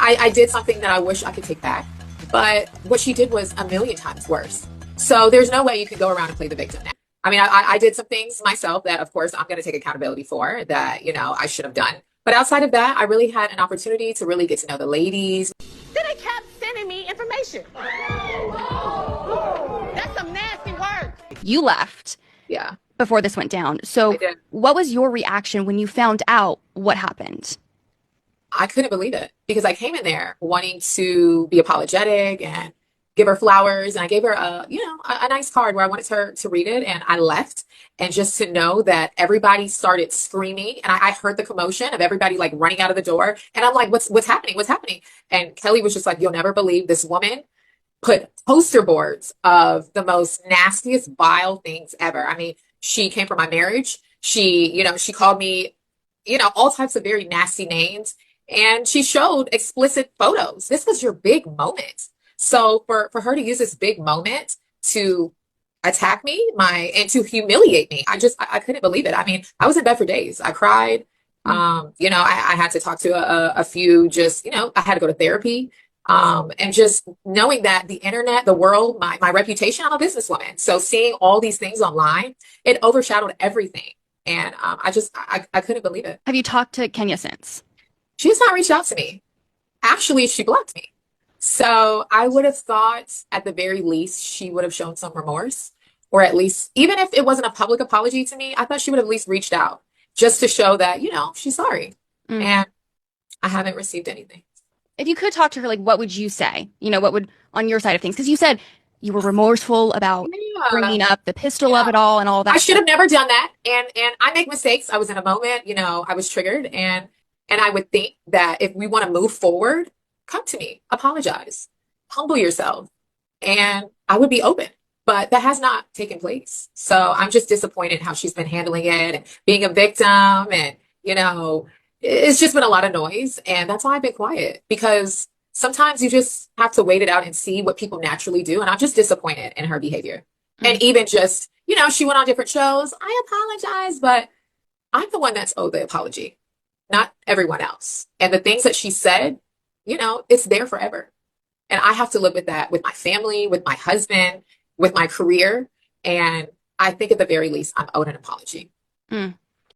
I did something that I wish I could take back, but what she did was a million times worse. So there's no way you can go around and play the victim now. I mean, I did some things myself that, of course, I'm going to take accountability for that, I should have done. But outside of that, I really had an opportunity to really get to know the ladies. Then they kept sending me information. That's some nasty work. You left. Yeah. Before this went down. So what was your reaction when you found out what happened? I couldn't believe it because I came in there wanting to be apologetic and give her flowers. And I gave her a nice card where I wanted her to read it. And I left. And just to know that everybody started screaming and I heard the commotion of everybody like running out of the door. And I'm like, what's happening? What's happening? And Kelly was just like, you'll never believe this woman put poster boards of the most nastiest, vile things ever. I mean, she came from my marriage. She called me, all types of very nasty names. And she showed explicit photos. This was your big moment. So for her to use this big moment to attack me, and to humiliate me, I couldn't believe it. I mean, I was in bed for days. I cried. I had to talk to a few, I had to go to therapy. And just knowing that the internet, the world, my reputation, I'm a businesswoman. So seeing all these things online, it overshadowed everything. And I couldn't believe it. Have you talked to Kenya since? She has not reached out to me. Actually, she blocked me. So I would have thought at the very least, she would have shown some remorse, or at least, even if it wasn't a public apology to me, I thought she would have at least reached out just to show that, she's sorry. And I haven't received anything. If you could talk to her, like, what would you say? What would, on your side of things? Because you said you were remorseful about bringing up the pistol of it all and all that. I should have never done that. And I make mistakes. I was in a moment, I was triggered. And I would think that if we want to move forward, come to me, apologize, humble yourself, and I would be open. But that has not taken place. So I'm just disappointed how she's been handling it and being a victim. And, it's just been a lot of noise. And that's why I've been quiet, because sometimes you just have to wait it out and see what people naturally do. And I'm just disappointed in her behavior. And even just, she went on different shows. I apologize, but I'm the one that's owed the apology, not everyone else. And the things that she said, it's there forever. And I have to live with that, with my family, with my husband, with my career. And I think at the very least, I'm owed an apology.